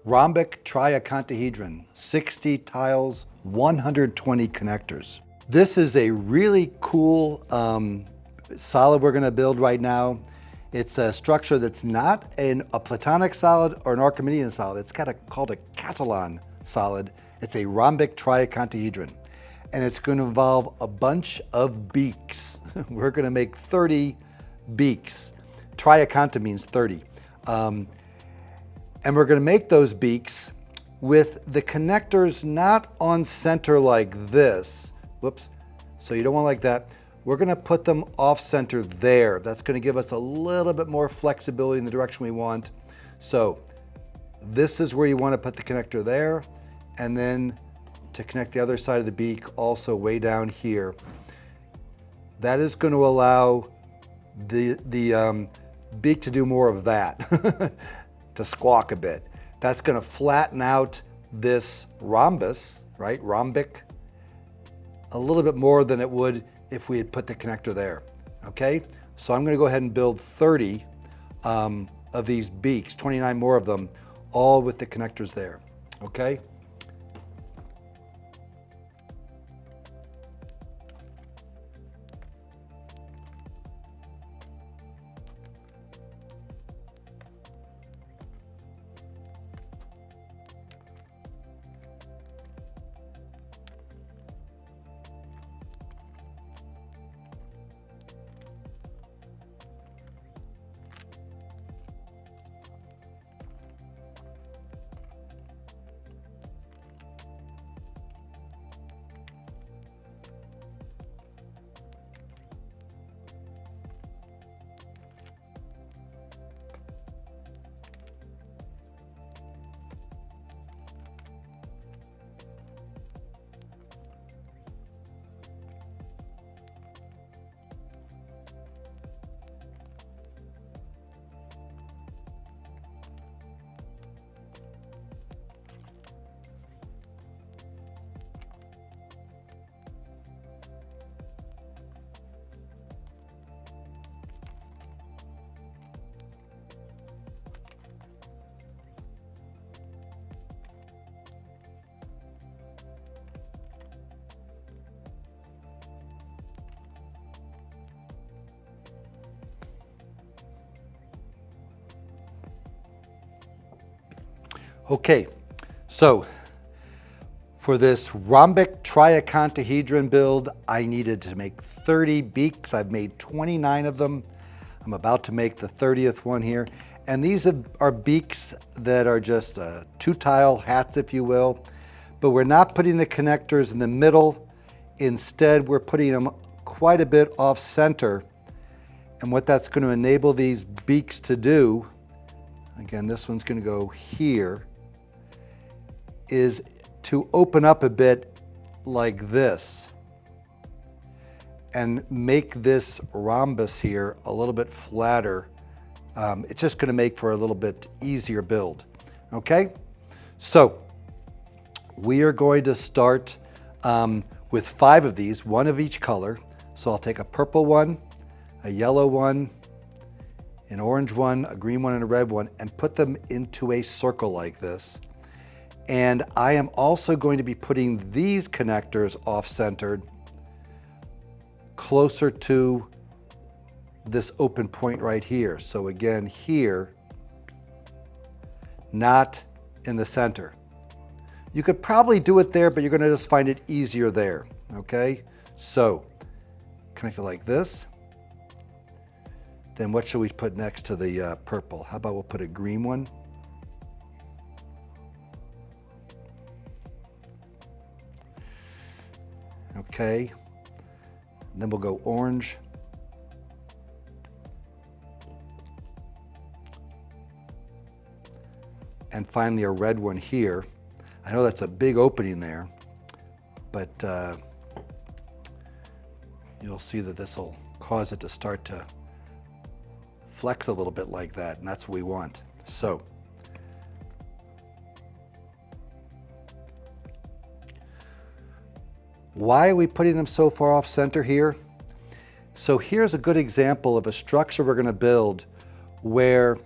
Rhombic Triacontahedron, 60 tiles, 120 connectors. This is a really cool solid we're going to build right now. It's a structure that's not a platonic solid or an Archimedean solid. It's called a Catalan solid. It's a rhombic triacontahedron. And it's going to involve a bunch of beaks. We're going to make 30 beaks. Triaconta means 30. And we're going to make those beaks with the connectors not on center like this. Whoops. So you don't want like that. We're going to put them off center there. That's going to give us a little bit more flexibility in the direction we want. So this is where you want to put the connector there, and then to connect the other side of the beak also way down here. That is going to allow the beak to do more of that, to squawk a bit. That's going to flatten out this rhombus, right, rhombic, a little bit more than it would if we had put the connector there, okay? So I'm gonna go ahead and build 30 of these beaks, 29 more of them, all with the connectors there, okay? Okay, so for this rhombic triacontahedron build, I needed to make 30 beaks. I've made 29 of them. I'm about to make the 30th one here. And these are beaks that are just 2-tile hats, if you will. But we're not putting the connectors in the middle. Instead, we're putting them quite a bit off center. And what that's going to enable these beaks to do, again, this one's going to go here, is to open up a bit like this and make this rhombus here a little bit flatter. It's just going to make for a little bit easier build. Okay, so we are going to start with 5 of these, 1 of each color. So I'll take a purple one, a yellow one, an orange one, a green one, and a red one, and put them into a circle like this. And I am also going to be putting these connectors off-centered closer to this open point right here. So again, here, not in the center. You could probably do it there, but you're gonna just find it easier there, okay? So, connect it like this. Then what should we put next to the purple? How about we'll put a green one? Okay, and then we'll go orange. And finally a red one here. I know that's a big opening there, but you'll see that this will cause it to start to flex a little bit like that, and that's what we want. So, why are we putting them so far off center here? So here's a good example of a structure we're going to build where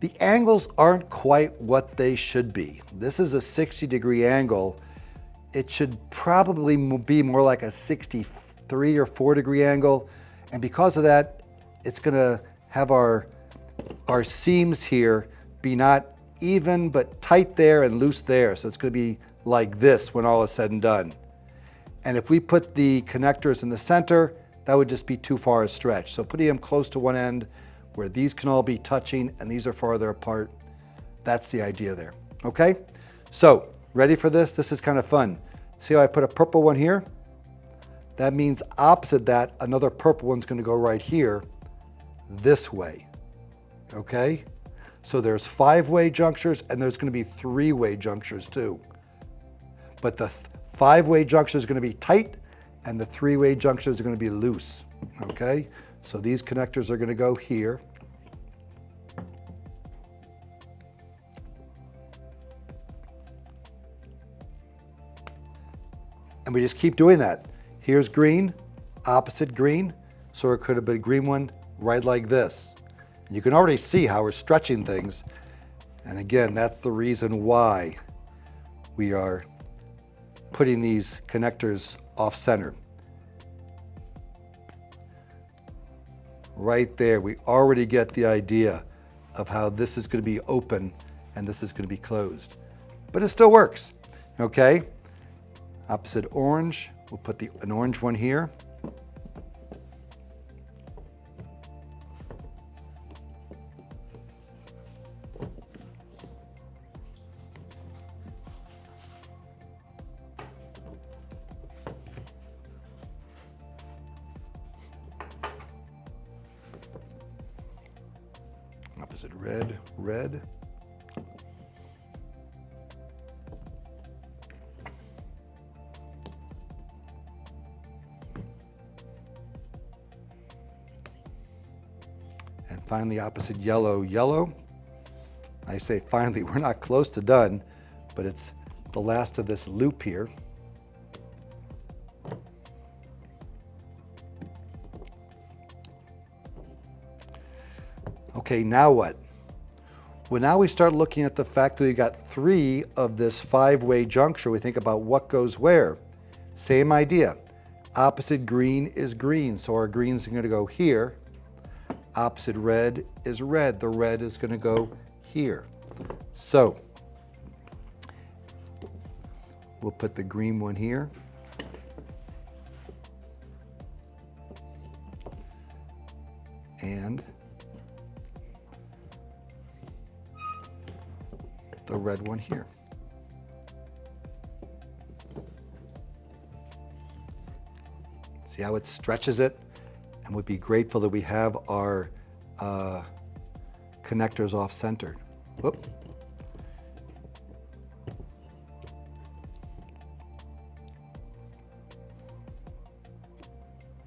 The angles aren't quite what they should be. This is a 60-degree angle. It should probably be more like a 63 or 4-degree angle. And because of that, it's gonna have our seams here be not even, but tight there and loose there. So it's gonna be like this when all is said and done. And if we put the connectors in the center, that would just be too far a stretch. So putting them close to one end where these can all be touching and these are farther apart, that's the idea there, okay? So, ready for this? This is kind of fun. See how I put a purple one here? That means opposite that, another purple one's gonna go right here, this way, okay? So there's 5-way junctures and there's gonna be 3-way junctures too. But the 5-way juncture is gonna be tight and the 3-way junctures are gonna be loose, okay? So these connectors are gonna go here. And we just keep doing that. Here's green, opposite green, so it could have been a green one right like this. And you can already see how we're stretching things. And again, that's the reason why we are putting these connectors off center. Right there, we already get the idea of how this is going to be open and this is going to be closed. But it still works, okay? Opposite orange, we'll put an orange one here. Opposite red, red. And finally opposite yellow, yellow. I say finally, we're not close to done, but it's the last of this loop here. Okay, now what? Well, now we start looking at the fact that we got 3 of this 5-way juncture. We think about what goes where. Same idea. Opposite green is green, so our green's gonna go here. Opposite red is red. The red is gonna go here. So, we'll put the green one here. And the red one here. See how it stretches it? And we'd be grateful that we have our connectors off-centered. Whoop.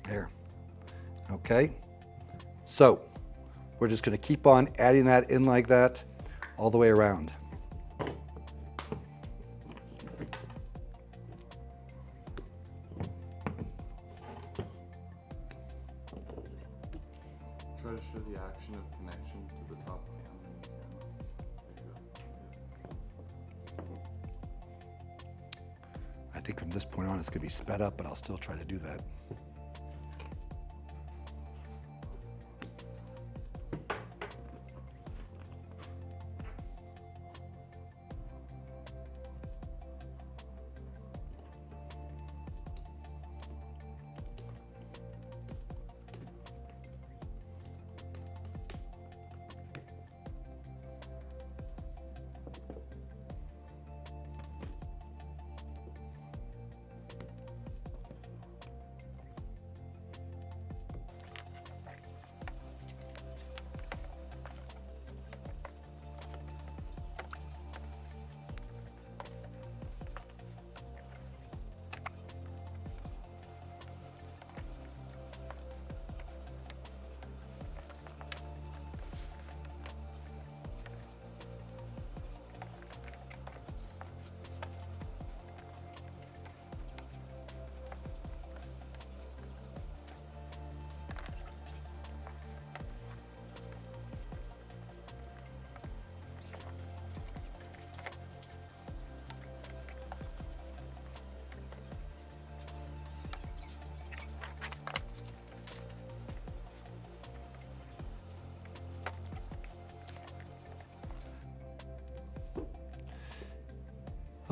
There. Okay. So we're just going to keep on adding that in like that all the way around. Try to show the action of connection to the top cam. I think from this point on it's going to be sped up, but I'll still try to do that.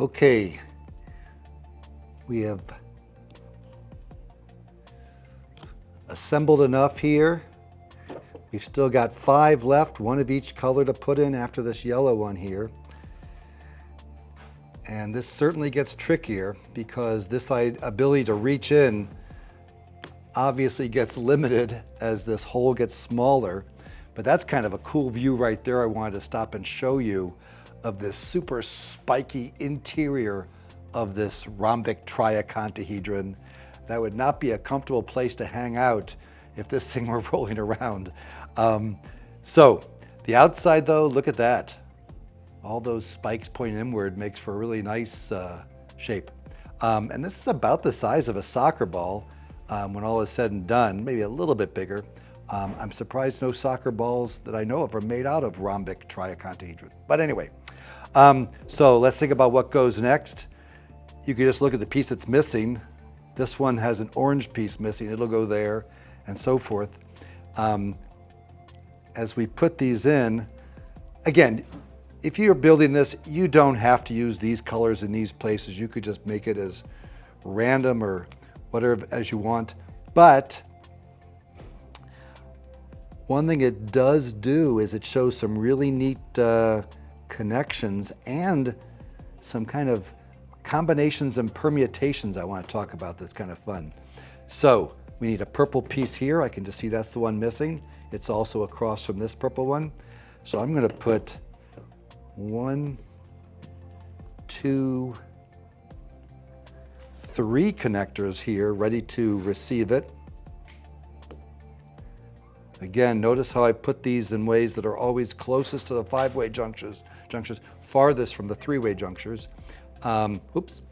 Okay, we have assembled enough here. We've still got 5 left, one of each color to put in after this yellow one here. And this certainly gets trickier because this ability to reach in obviously gets limited as this hole gets smaller. But that's kind of a cool view right there. I wanted to stop and show you of this super spiky interior of this rhombic triacontahedron. That would not be a comfortable place to hang out if this thing were rolling around. So the outside though, look at that. All those spikes pointing inward makes for a really nice shape. And this is about the size of a soccer ball when all is said and done, maybe a little bit bigger. I'm surprised no soccer balls that I know of are made out of rhombic triacontahedron. But anyway, so let's think about what goes next. You can just look at the piece that's missing. This one has an orange piece missing. It'll go there and so forth. As we put these in, again, if you're building this, you don't have to use these colors in these places. You could just make it as random or whatever as you want. But one thing it does do is it shows some really neat connections and some kind of combinations and permutations I want to talk about that's kind of fun. So we need a purple piece here. I can just see that's the one missing. It's also across from this purple one. So I'm going to put 1, 2, 3 connectors here ready to receive it. Again, notice how I put these in ways that are always closest to the 5-way junctures, farthest from the 3-way junctures. Oops.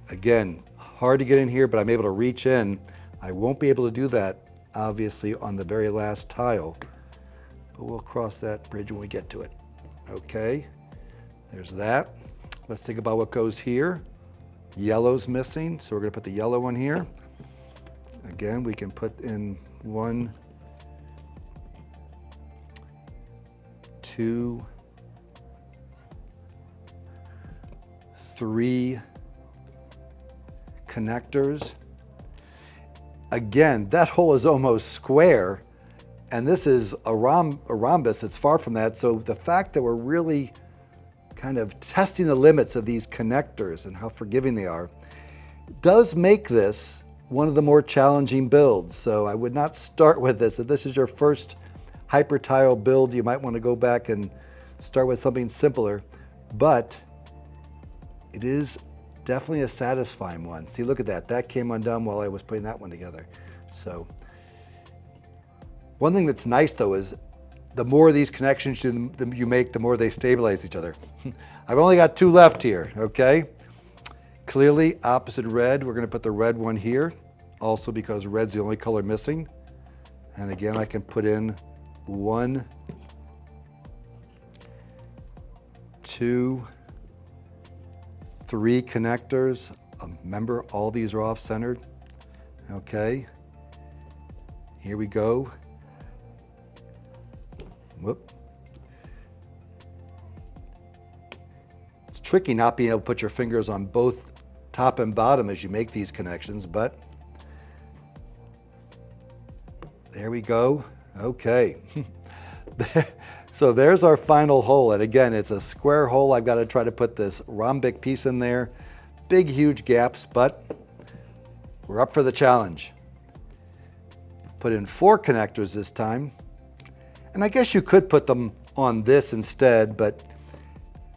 Again, hard to get in here, but I'm able to reach in. I won't be able to do that, obviously, on the very last tile, but we'll cross that bridge when we get to it. Okay, there's that. Let's think about what goes here. Yellow's missing, so we're going to put the yellow one here. Again, we can put in 1, 2, 3 connectors. Again, that hole is almost square, and this is a rhombus. It's far from that. So the fact that we're really kind of testing the limits of these connectors and how forgiving they are does make this one of the more challenging builds. So I would not start with this. If this is your first HyperTile build, you might want to go back and start with something simpler, but it is definitely a satisfying one. See, look at that. That came undone while I was putting that one together. So one thing that's nice though is the more of these connections you make, the more they stabilize each other. I've only got 2 left here, okay? Clearly opposite red, we're going to put the red one here, also because red's the only color missing. And again, I can put in 1, 2, 3 connectors. Remember, all these are off-centered. Okay, here we go. Whoop. It's tricky not being able to put your fingers on both top and bottom as you make these connections, but there we go. Okay. So there's our final hole, and again, it's a square hole. I've got to try to put this rhombic piece in there. Big, huge gaps, but we're up for the challenge. Put in 4 connectors this time, and I guess you could put them on this instead, but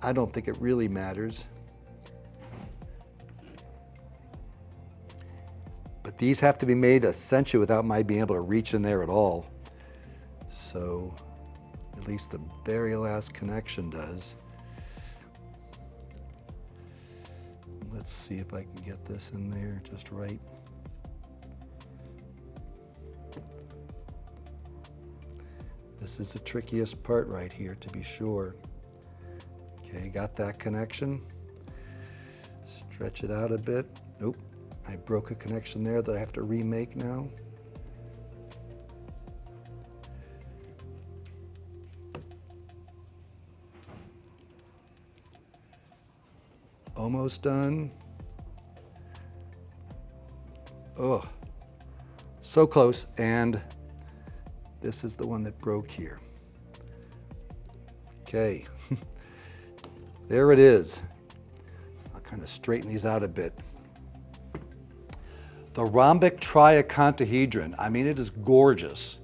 I don't think it really matters. But these have to be made essentially without my being able to reach in there at all. So at least the very last connection does. Let's see if I can get this in there just right. This is the trickiest part right here, to be sure. Okay, got that connection. Stretch it out a bit. Nope, I broke a connection there that I have to remake now. Almost done. Oh, so close. And this is the one that broke here. Okay, there it is. I'll kind of straighten these out a bit. The Rhombic Triacontahedron. I mean, it is gorgeous.